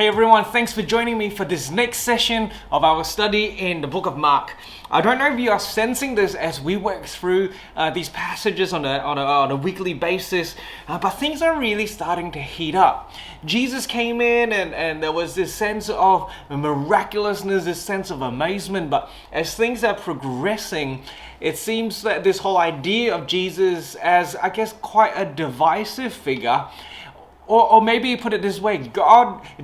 Hey everyone, thanks for joining me for this next session of our study in the book of Mark. I don't know if you are sensing this as we work through these passages on a weekly basis, but things are really starting to heat up. Jesus came in and there was this sense of miraculousness, this sense of amazement, but as things are progressing, it seems that this whole idea of Jesus as, I guess, quite a divisive figure. Or maybe put it this way,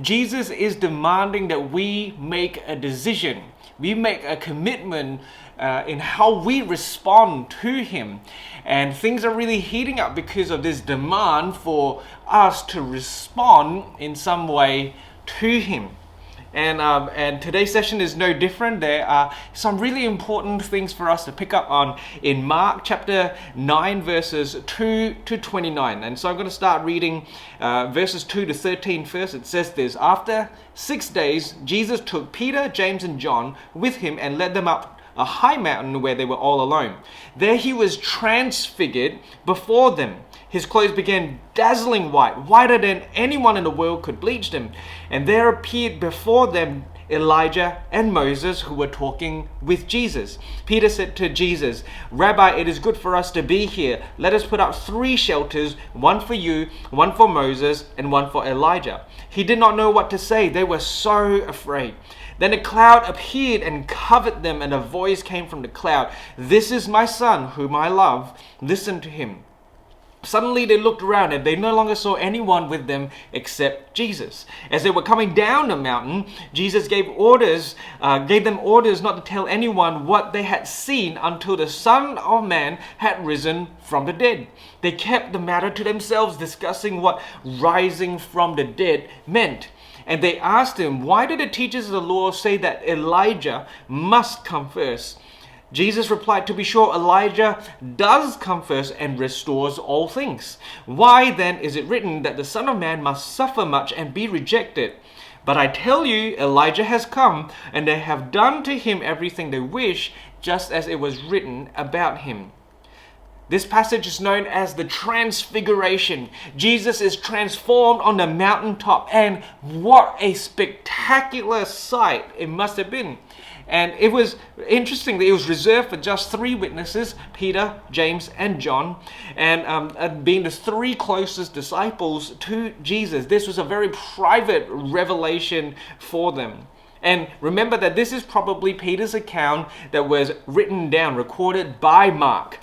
Jesus is demanding that we make a decision. We make a commitment in how we respond to Him. And things are really heating up because of this demand for us to respond in some way to Him. And today's session is no different. There are some really important things for us to pick up on in Mark chapter 9 verses 2 to 29. And so I'm going to start reading verses 2 to 13 first. It says this: After 6 days, Jesus took Peter, James and John with him and led them up a high mountain where they were all alone. There he was transfigured before them. His clothes began dazzling white, whiter than anyone in the world could bleach them. And there appeared before them Elijah and Moses, who were talking with Jesus. Peter said to Jesus, "Rabbi, it is good for us to be here. Let us put up 3 shelters, one for you, one for Moses, and one for Elijah." He did not know what to say. They were so afraid. Then a cloud appeared and covered them, and a voice came from the cloud, "This is my son, whom I love. Listen to him." Suddenly they looked around and they no longer saw anyone with them except Jesus. As they were coming down the mountain, Jesus gave them orders not to tell anyone what they had seen until the Son of Man had risen from the dead. They kept the matter to themselves, discussing what rising from the dead meant. And they asked him, "Why did the teachers of the law say that Elijah must come first?" Jesus replied, "To be sure, Elijah does come first and restores all things. Why then is it written that the Son of Man must suffer much and be rejected? But I tell you, Elijah has come, and they have done to him everything they wish, just as it was written about him." This passage is known as the Transfiguration. Jesus is transformed on the mountaintop, and what a spectacular sight it must have been. And it was interesting that it was reserved for just 3 witnesses, Peter, James, and John, and being the 3 closest disciples to Jesus. This was a very private revelation for them. And remember that this is probably Peter's account that was written down, recorded by Mark.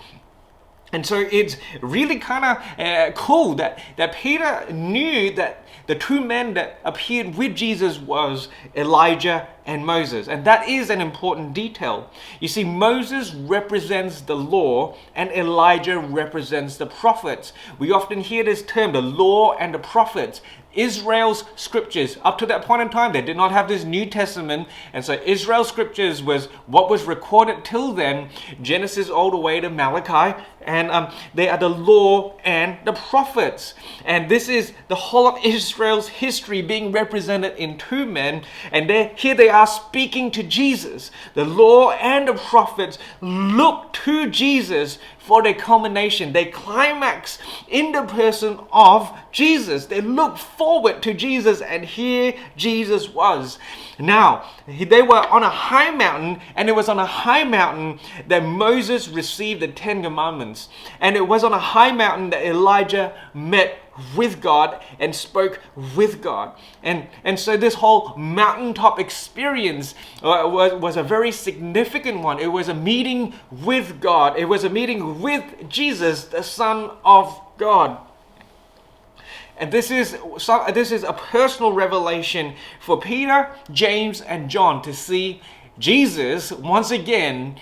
And so it's really kind of cool that Peter knew that the 2 men that appeared with Jesus was Elijah and Moses. And that is an important detail. You see, Moses represents the law and Elijah represents the prophets. We often hear this term, the law and the prophets. Israel's scriptures. Up to that point in time, they did not have this New Testament, and so Israel's scriptures was what was recorded till then, Genesis all the way to Malachi, and they are the law and the prophets. And this is the whole of Israel's history being represented in 2 men, and here they are speaking to Jesus. The law and the prophets look to Jesus for their culmination. They climax in the person of Jesus. They look forward to Jesus, and here Jesus was. Now, they were on a high mountain, and it was on a high mountain that Moses received the 10 Commandments. And it was on a high mountain that Elijah met with God and spoke with God. And so this whole mountaintop experience was a very significant one. It was a meeting with God. It was a meeting with Jesus, the Son of God. And this is a personal revelation for Peter, James, and John to see Jesus once again,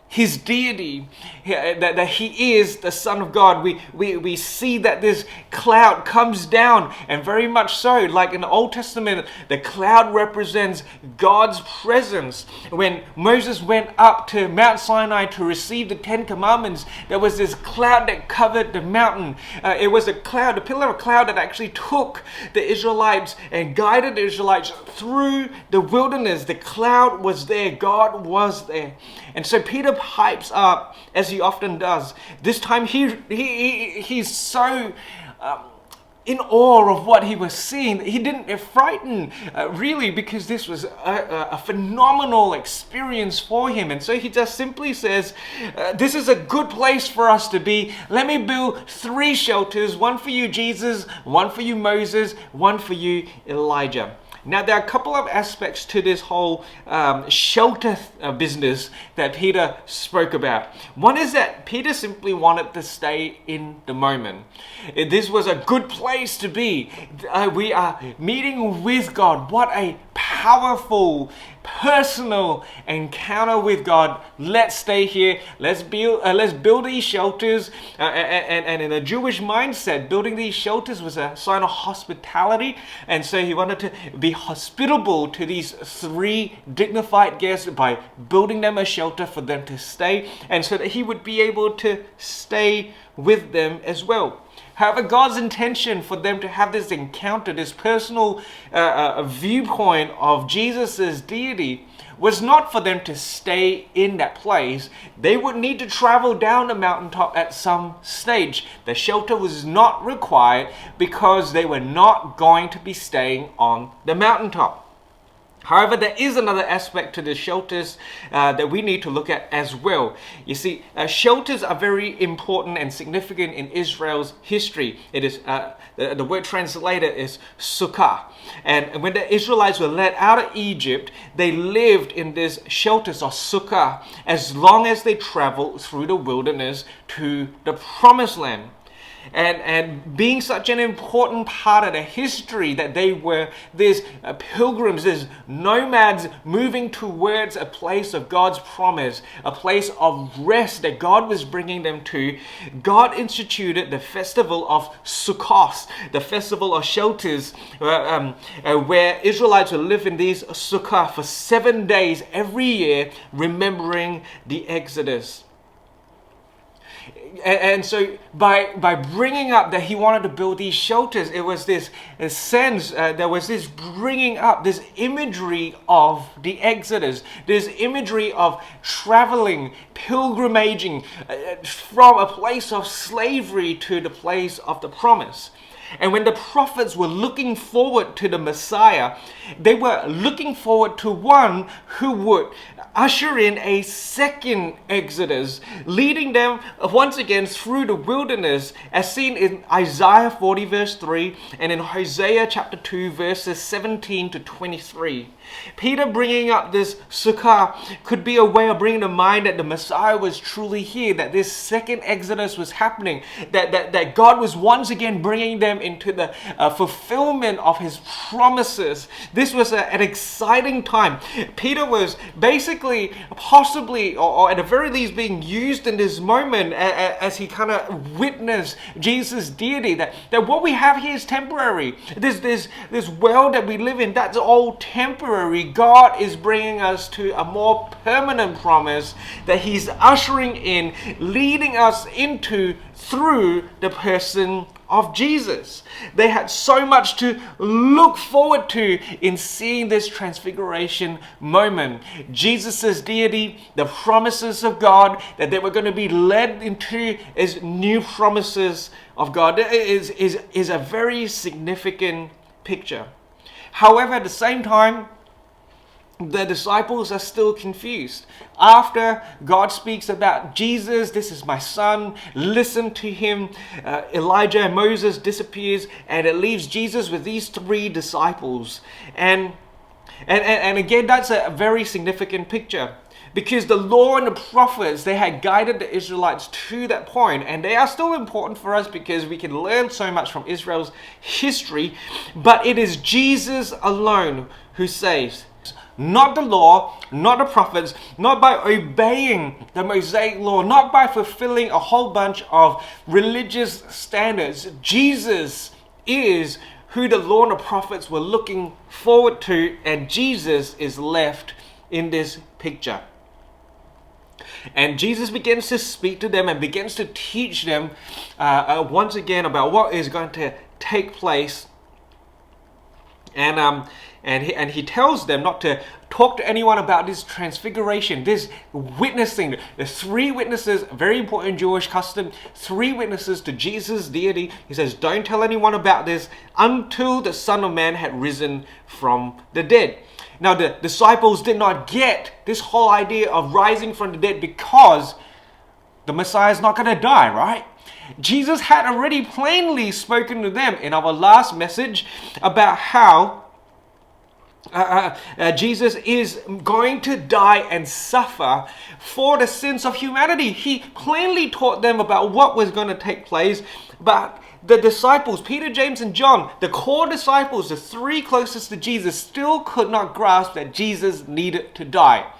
His deity, that He is the Son of God. We see that this cloud comes down, and very much so, like in the Old Testament, the cloud represents God's presence. When Moses went up to Mount Sinai to receive the 10 Commandments, there was this cloud that covered the mountain. It was a pillar of cloud that actually took the Israelites and guided the Israelites through the wilderness. The cloud was there. God was there. And so Peter pipes up, as he often does. This time he's so in awe of what he was seeing. He didn't get frightened, really, because this was a phenomenal experience for him. And so he just simply says, this is a good place for us to be. Let me build 3 shelters, one for you, Jesus, one for you, Moses, one for you, Elijah. Now, there are a couple of aspects to this whole shelter business that Peter spoke about. One is that Peter simply wanted to stay in the moment. This was a good place to be. We are meeting with God. What a powerful, personal encounter with God. Let's stay here. Let's build these shelters. And in a Jewish mindset, building these shelters was a sign of hospitality. And so he wanted to be hospitable to these 3 dignified guests by building them a shelter for them to stay, and so that he would be able to stay with them as well. However, God's intention for them to have this encounter, this personal viewpoint of Jesus' deity, was not for them to stay in that place. They would need to travel down the mountaintop at some stage. The shelter was not required because they were not going to be staying on the mountaintop. However, there is another aspect to the shelters that we need to look at as well. You see, shelters are very important and significant in Israel's history. It is the word translated is sukkah. And when the Israelites were led out of Egypt, they lived in these shelters or sukkah as long as they traveled through the wilderness to the promised land. And being such an important part of the history that they were these pilgrims, these nomads moving towards a place of God's promise, a place of rest that God was bringing them to, God instituted the festival of Sukkot, the festival of shelters, where Israelites would live in these sukkah for 7 days every year, remembering the Exodus. And so by bringing up that he wanted to build these shelters, it was this sense, there was this bringing up, this imagery of the Exodus, this imagery of traveling, pilgrimaging from a place of slavery to the place of the promise. And when the prophets were looking forward to the Messiah, they were looking forward to one who would usher in a second Exodus, leading them once again through the wilderness, as seen in Isaiah 40 verse 3 and in Hosea chapter 2 verses 17 to 23. Peter bringing up this sukkah could be a way of bringing to mind that the Messiah was truly here, that this second Exodus was happening, that God was once again bringing them into the fulfillment of his promises. This was an exciting time. Peter was basically, possibly, or at the very least being used in this moment as he kind of witnessed Jesus' deity, that what we have here is temporary. This world that we live in, that's all temporary. God is bringing us to a more permanent promise that he's ushering in, leading us into through the person of Jesus. They had so much to look forward to in seeing this transfiguration moment. Jesus' deity, the promises of God, that they were going to be led into as new promises of God, is a very significant picture. However, at the same time, the disciples are still confused. After God speaks about Jesus, this is my son, listen to him, Elijah and Moses disappears, and it leaves Jesus with these 3 disciples. And again, that's a very significant picture, because the law and the prophets, they had guided the Israelites to that point, and they are still important for us because we can learn so much from Israel's history. But it is Jesus alone who saves. Not the law, not the prophets, not by obeying the Mosaic law, not by fulfilling a whole bunch of religious standards. Jesus is who the law and the prophets were looking forward to, and Jesus is left in this picture. And Jesus begins to speak to them and begins to teach them once again about what is going to take place. And he tells them not to talk to anyone about this transfiguration, this witnessing. There's 3 witnesses, very important Jewish custom, 3 witnesses to Jesus' deity. He says, don't tell anyone about this until the Son of Man had risen from the dead. Now the disciples did not get this whole idea of rising from the dead because the Messiah is not going to die, right? Jesus had already plainly spoken to them in our last message about how Jesus is going to die and suffer for the sins of humanity. He plainly taught them about what was going to take place, but the disciples, Peter, James, and John, the core disciples, the 3 closest to Jesus, still could not grasp that Jesus needed to die.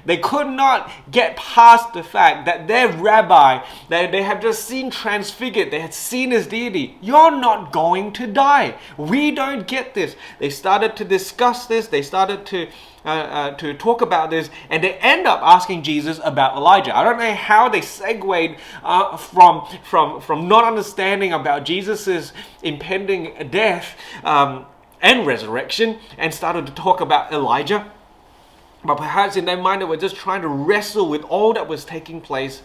They could not get past the fact that their rabbi, they have just seen transfigured, they had seen his deity. You're not going to die. We don't get this. They started to discuss this. They started to talk about this, and they end up asking Jesus about Elijah. I don't know how they segued from not understanding about Jesus's impending death and resurrection and started to talk about Elijah. But perhaps in their mind they were just trying to wrestle with all that was taking place.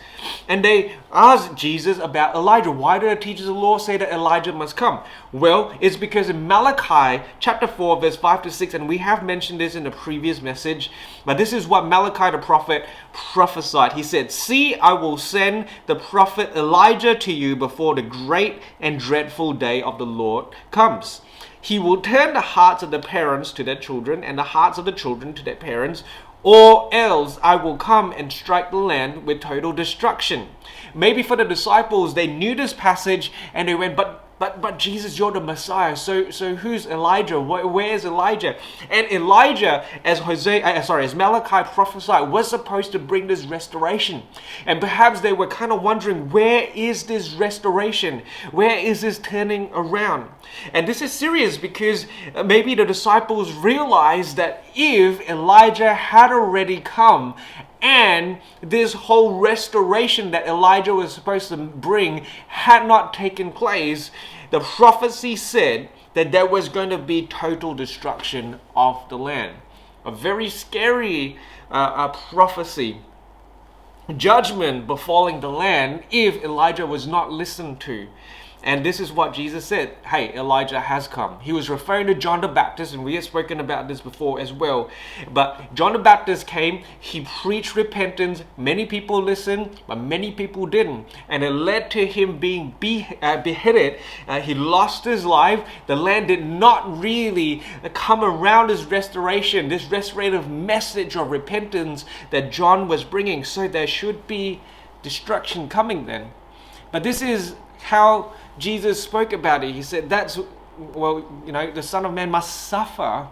And they asked Jesus about Elijah. Why do the teachers of the law say that Elijah must come? Well, it's because in Malachi chapter 4 verse 5 to 6, and we have mentioned this in the previous message, but this is what Malachi the prophet prophesied. He said, see, I will send the prophet Elijah to you before the great and dreadful day of the Lord comes. He will turn the hearts of the parents to their children and the hearts of the children to their parents, or else I will come and strike the land with total destruction. Maybe for the disciples, they knew this passage and they went, but Jesus, you're the Messiah. So who's Elijah? Where is Elijah? And Elijah, as Malachi prophesied, was supposed to bring this restoration. And perhaps they were kind of wondering, where is this restoration? Where is this turning around? And this is serious because maybe the disciples realized that if Elijah had already come and this whole restoration that Elijah was supposed to bring had not taken place, the prophecy said that there was going to be total destruction of the land. A very scary prophecy. Judgment befalling the land if Elijah was not listened to. And this is what Jesus said. Hey, Elijah has come. He was referring to John the Baptist, and we have spoken about this before as well. But John the Baptist came, he preached repentance. Many people listened, but many people didn't. And it led to him being beheaded. He lost his life. The land did not really come around this restoration, this restorative message of repentance that John was bringing. So there should be destruction coming then. But this is how Jesus spoke about it. He said, the Son of Man must suffer.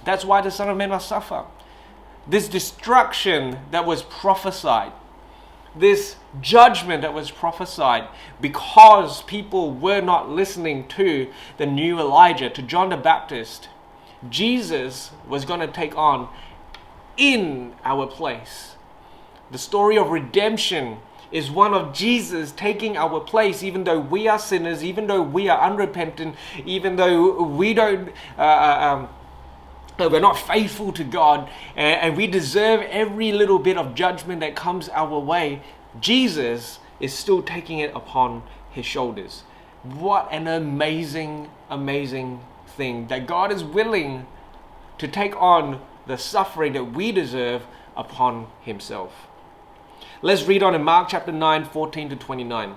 That's why the Son of Man must suffer. This destruction that was prophesied, this judgment that was prophesied because people were not listening to the new Elijah, to John the Baptist, Jesus was going to take on in our place. The story of redemption is one of Jesus taking our place, even though we are sinners, even though we are unrepentant, even though we don't, we're not faithful to God, and we deserve every little bit of judgment that comes our way. Jesus is still taking it upon his shoulders. What an amazing, amazing thing that God is willing to take on the suffering that we deserve upon himself. Let's read on in Mark chapter 9, 14 to 29.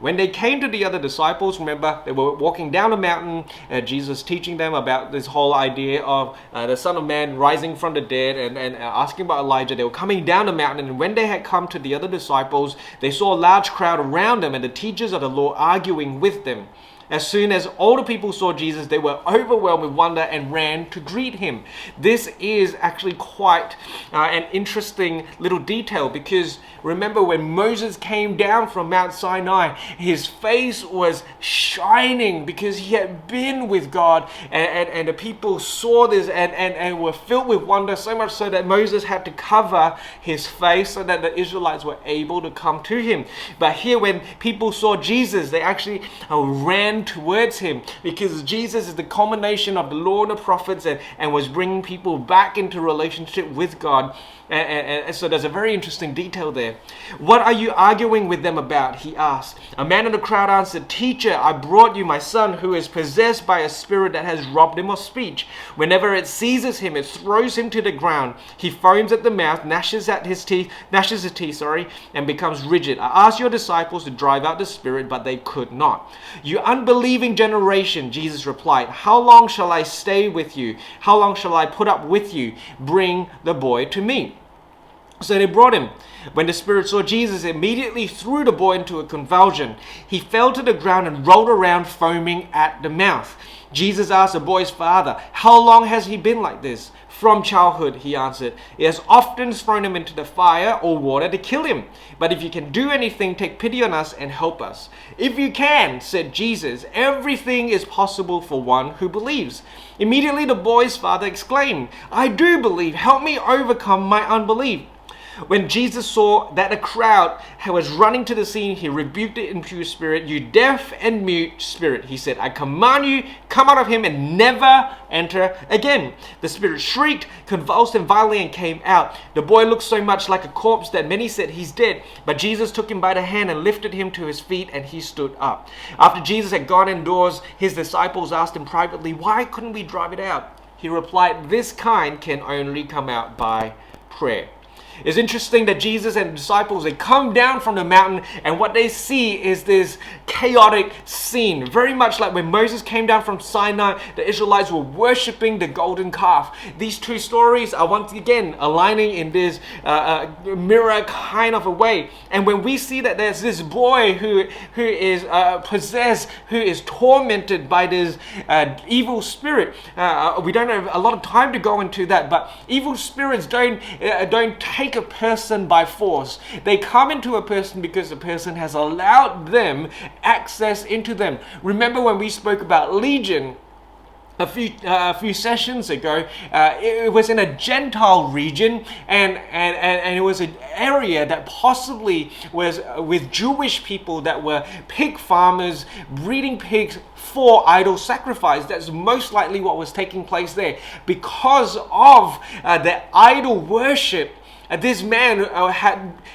When they came to the other disciples, remember, they were walking down a mountain, Jesus teaching them about this whole idea of the Son of Man rising from the dead and asking about Elijah. They were coming down the mountain, and when they had come to the other disciples, they saw a large crowd around them and the teachers of the law arguing with them. As soon as all the people saw Jesus, they were overwhelmed with wonder and ran to greet him. This is actually quite an interesting little detail, because remember when Moses came down from Mount Sinai, his face was shining because he had been with God, and the people saw this and were filled with wonder, so much so that Moses had to cover his face so that the Israelites were able to come to him. But here when people saw Jesus, they actually ran them towards him, because Jesus is the culmination of the law and the prophets, and was bringing people back into relationship with God. And so there's a very interesting detail there. "What are you arguing with them about?" he asked. A man in the crowd answered, "Teacher, I brought you my son who is possessed by a spirit that has robbed him of speech. Whenever it seizes him, it throws him to the ground. He foams at the mouth, gnashes his teeth, and becomes rigid. I asked your disciples to drive out the spirit, but they could not." "You unbelieving generation," Jesus replied, "how long shall I stay with you? How long shall I put up with you? Bring the boy to me." So they brought him. When the spirit saw Jesus, it immediately threw the boy into a convulsion. He fell to the ground and rolled around, foaming at the mouth. Jesus asked the boy's father, "How long has he been like this?" "From childhood," he answered. "It has often thrown him into the fire or water to kill him. But if you can do anything, take pity on us and help us." "If you can," said Jesus, "everything is possible for one who believes." Immediately the boy's father exclaimed, "I do believe. Help me overcome my unbelief." When Jesus saw that a crowd was running to the scene, he rebuked the impure spirit. "You deaf and mute spirit," he said, "I command you, come out of him and never enter again." The spirit shrieked, convulsed him violently, and came out. The boy looked so much like a corpse that many said, "He's dead." But Jesus took him by the hand and lifted him to his feet, and he stood up. After Jesus had gone indoors, his disciples asked him privately, "Why couldn't we drive it out?" He replied, "This kind can only come out by prayer." It's interesting that Jesus and the disciples, they come down from the mountain, and what they see is this chaotic scene. Very much like when Moses came down from Sinai, the Israelites were worshipping the golden calf. These two stories are once again aligning in this mirror kind of a way. And when we see that there's this boy who is possessed, who is tormented by this evil spirit, we don't have a lot of time to go into that, but evil spirits don't take a person by force. They come into a person because the person has allowed them access into them. Remember when we spoke about Legion a few sessions ago? It was in a Gentile region, and it was an area that possibly was with Jewish people that were pig farmers breeding pigs for idol sacrifice. That's most likely what was taking place there. Because of the idol worship, this man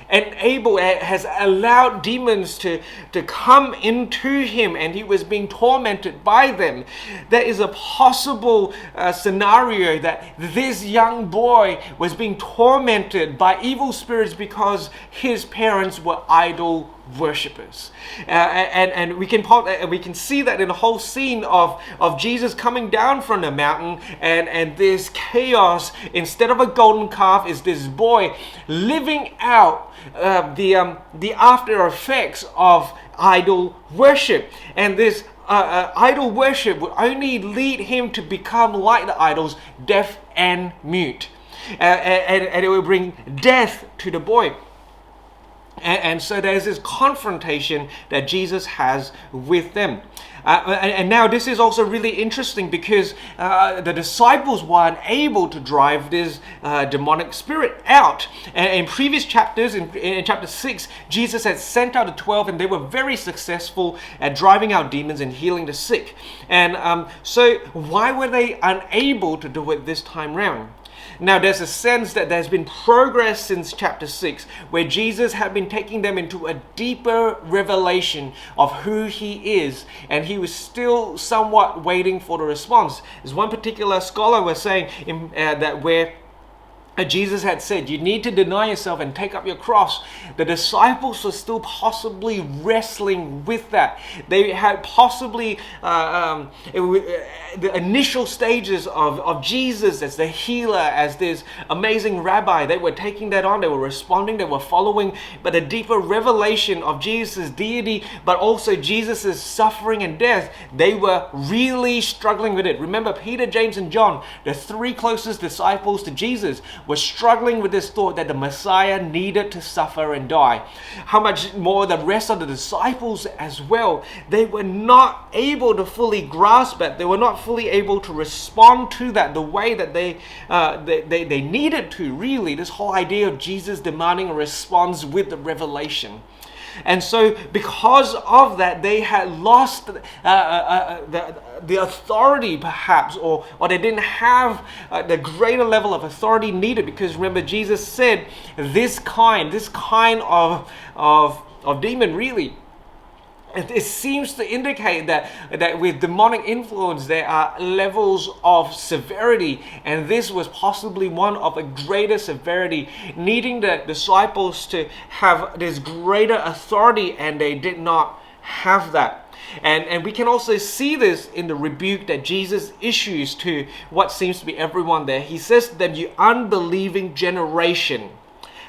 has allowed demons to come into him, and he was being tormented by them. There is a possible scenario that this young boy was being tormented by evil spirits because his parents were idol worshippers, and we can see that in the whole scene of Jesus coming down from the mountain, and this chaos. Instead of a golden calf, is this boy living out the after effects of idol worship, and this idol worship would only lead him to become like the idols, deaf and mute, and it will bring death to the boy. And so there's this confrontation that Jesus has with them. And now this is also really interesting because the disciples were unable to drive this demonic spirit out. And in previous chapters, in chapter 6, Jesus had sent out the 12, and they were very successful at driving out demons and healing the sick. And so why were they unable to do it this time round? Now, there's a sense that there's been progress since chapter 6, where Jesus had been taking them into a deeper revelation of who he is, and he was still somewhat waiting for the response. As one particular scholar was saying that where Jesus had said, you need to deny yourself and take up your cross. The disciples were still possibly wrestling with that. They had possibly the initial stages of Jesus as the healer, as this amazing rabbi. They were taking that on. They were responding. They were following. But a deeper revelation of Jesus' deity, but also Jesus' suffering and death, they were really struggling with it. Remember, Peter, James, and John, the three closest disciples to Jesus, were struggling with this thought that the Messiah needed to suffer and die. How much more the rest of the disciples as well. They were not able to fully grasp it. They were not fully able to respond to that the way that they needed to, really. This whole idea of Jesus demanding a response with the revelation. And so because of that, they had lost the authority perhaps, or they didn't have the greater level of authority needed, because remember Jesus said this kind of demon really, it seems to indicate that with demonic influence there are levels of severity, and this was possibly one of a greater severity, needing the disciples to have this greater authority, and they did not have that. And we can also see this in the rebuke that Jesus issues to what seems to be everyone there. He says to them, "You unbelieving generation,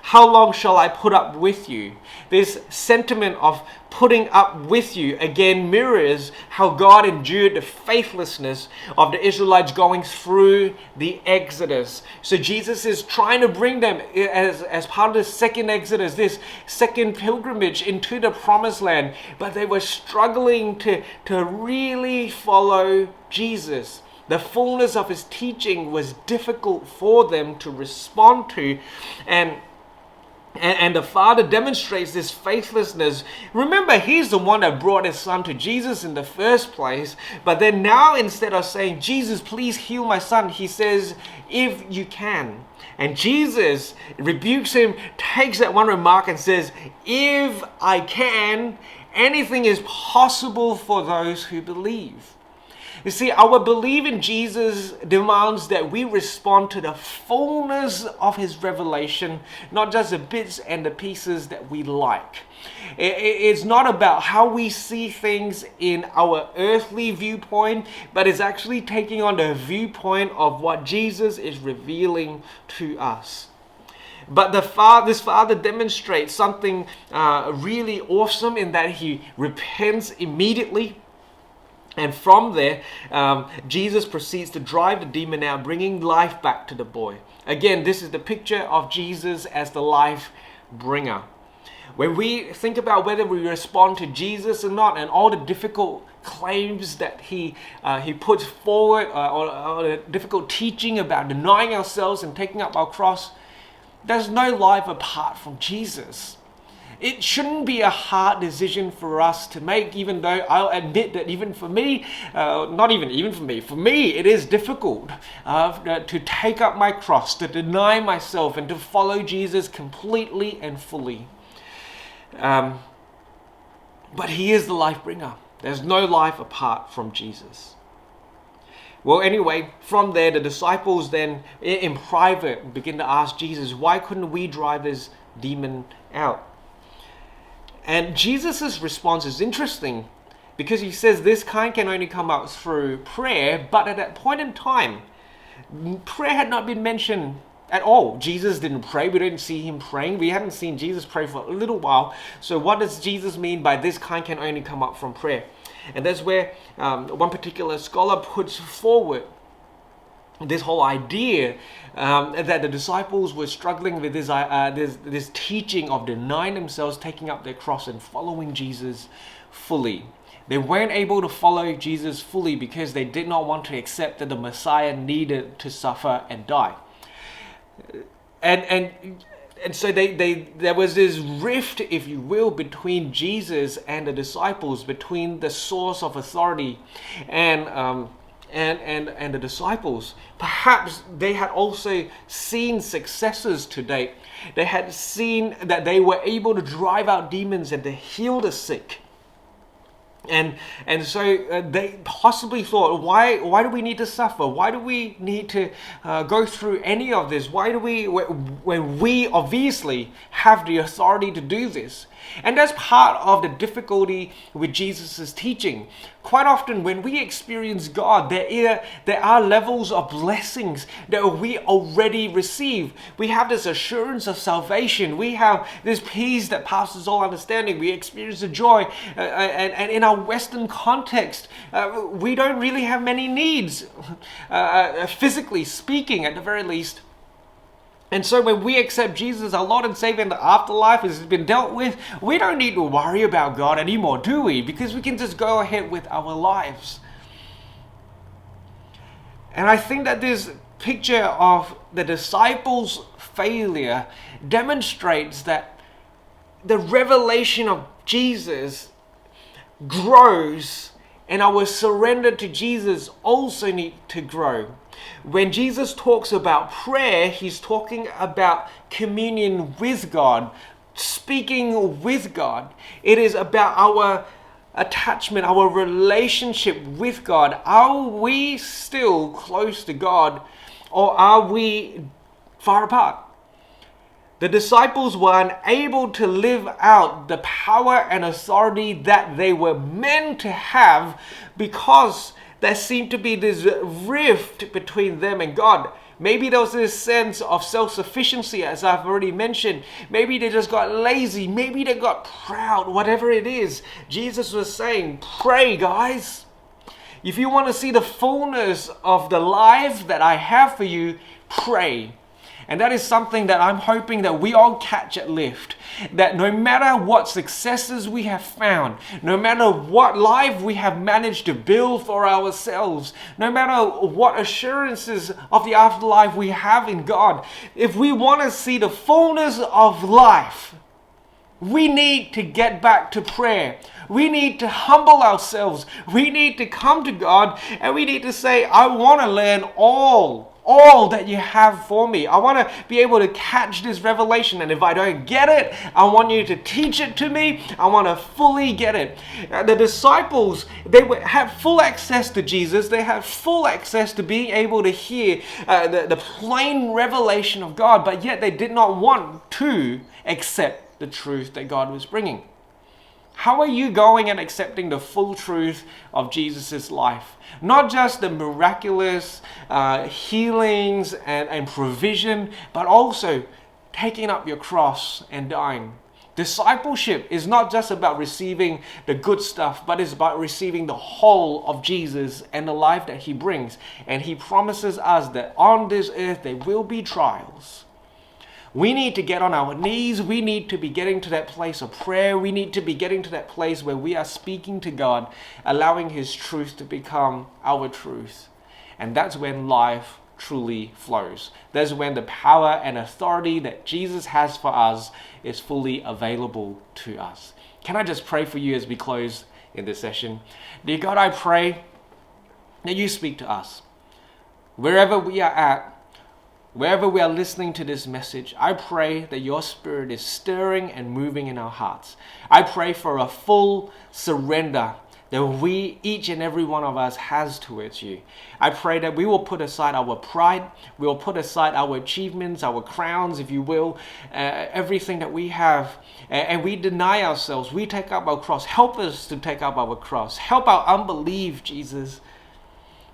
how long shall I put up with you?" This sentiment of putting up with you again mirrors how God endured the faithlessness of the Israelites going through the Exodus. So Jesus is trying to bring them as part of the second Exodus, this second pilgrimage into the promised land, but they were struggling to really follow Jesus. The fullness of his teaching was difficult for them to respond to, and the Father demonstrates this faithlessness. Remember, he's the one that brought his son to Jesus in the first place. But then now, instead of saying, "Jesus, please heal my son," he says, "If you can." And Jesus rebukes him, takes that one remark and says, "If I can, anything is possible for those who believe." You see, our belief in Jesus demands that we respond to the fullness of his revelation, not just the bits and the pieces that we like. It's not about how we see things in our earthly viewpoint, but it's actually taking on the viewpoint of what Jesus is revealing to us. But this father demonstrates something really awesome in that he repents immediately. And from there, Jesus proceeds to drive the demon out, bringing life back to the boy. Again, this is the picture of Jesus as the life bringer. When we think about whether we respond to Jesus or not, and all the difficult claims that he puts forward, or the difficult teaching about denying ourselves and taking up our cross, there's no life apart from Jesus. It shouldn't be a hard decision for us to make, even though I'll admit that even for me, not even for me, for me it is difficult to take up my cross, to deny myself and to follow Jesus completely and fully. But he is the life bringer. There's no life apart from Jesus. Well, anyway, from there, the disciples then in private begin to ask Jesus, why couldn't we drive this demon out? And Jesus' response is interesting, because he says this kind can only come out through prayer, but at that point in time, prayer had not been mentioned at all. Jesus didn't pray. We didn't see him praying. We hadn't seen Jesus pray for a little while. So what does Jesus mean by this kind can only come up from prayer? And that's where one particular scholar puts forward this whole idea that the disciples were struggling with this teaching of denying themselves, taking up their cross and following Jesus fully. They weren't able to follow Jesus fully because they did not want to accept that the Messiah needed to suffer and die. And so there was this rift, if you will, between Jesus and the disciples, between the source of authority and the disciples. Perhaps they had also seen successes to date. They had seen that they were able to drive out demons and to heal the sick. And so they possibly thought, why do we need to suffer? Why do we need to go through any of this? Why do we, when we obviously have the authority to do this? And that's part of the difficulty with Jesus' teaching. Quite often when we experience God, there are levels of blessings that we already receive. We have this assurance of salvation. We have this peace that passes all understanding. We experience the joy. And in our Western context, we don't really have many needs, physically speaking at the very least. And so when we accept Jesus, our Lord and Savior, and the afterlife has been dealt with, we don't need to worry about God anymore, do we? Because we can just go ahead with our lives. And I think that this picture of the disciples' failure demonstrates that the revelation of Jesus grows, and our surrender to Jesus also need to grow. When Jesus talks about prayer, he's talking about communion with God, speaking with God. It is about our attachment, our relationship with God. Are we still close to God, or are we far apart? The disciples were unable to live out the power and authority that they were meant to have because there seemed to be this rift between them and God. Maybe there was this sense of self-sufficiency, as I've already mentioned. Maybe they just got lazy. Maybe they got proud. Whatever it is, Jesus was saying, pray, guys. If you want to see the fullness of the life that I have for you, pray. And that is something that I'm hoping that we all catch at Lift. That no matter what successes we have found, no matter what life we have managed to build for ourselves, no matter what assurances of the afterlife we have in God, if we want to see the fullness of life, we need to get back to prayer. We need to humble ourselves. We need to come to God, and we need to say, I want to learn all that you have for me. I want to be able to catch this revelation, and if I don't get it, I want you to teach it to me. I want to fully get it. The disciples, they had full access to Jesus. They had full access to being able to hear the plain revelation of God, but yet they did not want to accept the truth that God was bringing. How are you going and accepting the full truth of Jesus' life? Not just the miraculous healings and provision, but also taking up your cross and dying. Discipleship is not just about receiving the good stuff, but it's about receiving the whole of Jesus and the life that he brings. And he promises us that on this earth there will be trials. We need to get on our knees. We need to be getting to that place of prayer. We need to be getting to that place where we are speaking to God, allowing his truth to become our truth. And that's when life truly flows. That's when the power and authority that Jesus has for us is fully available to us. Can I just pray for you as we close in this session? Dear God, I pray that you speak to us. Wherever we are at, wherever we are listening to this message, I pray that your Spirit is stirring and moving in our hearts. I pray for a full surrender that we, each and every one of us, has towards you. I pray that we will put aside our pride, we will put aside our achievements, our crowns, if you will, everything that we have, and we deny ourselves. We take up our cross. Help us to take up our cross. Help our unbelief, Jesus,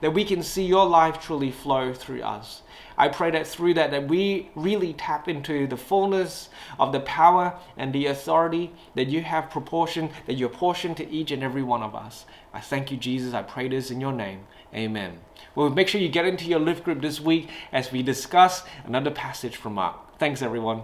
that we can see your life truly flow through us. I pray that through that we really tap into the fullness of the power and the authority that you have that you're portioned to each and every one of us. I thank you, Jesus. I pray this in your name. Amen. Well, make sure you get into your Lift group this week as we discuss another passage from Mark. Thanks, everyone.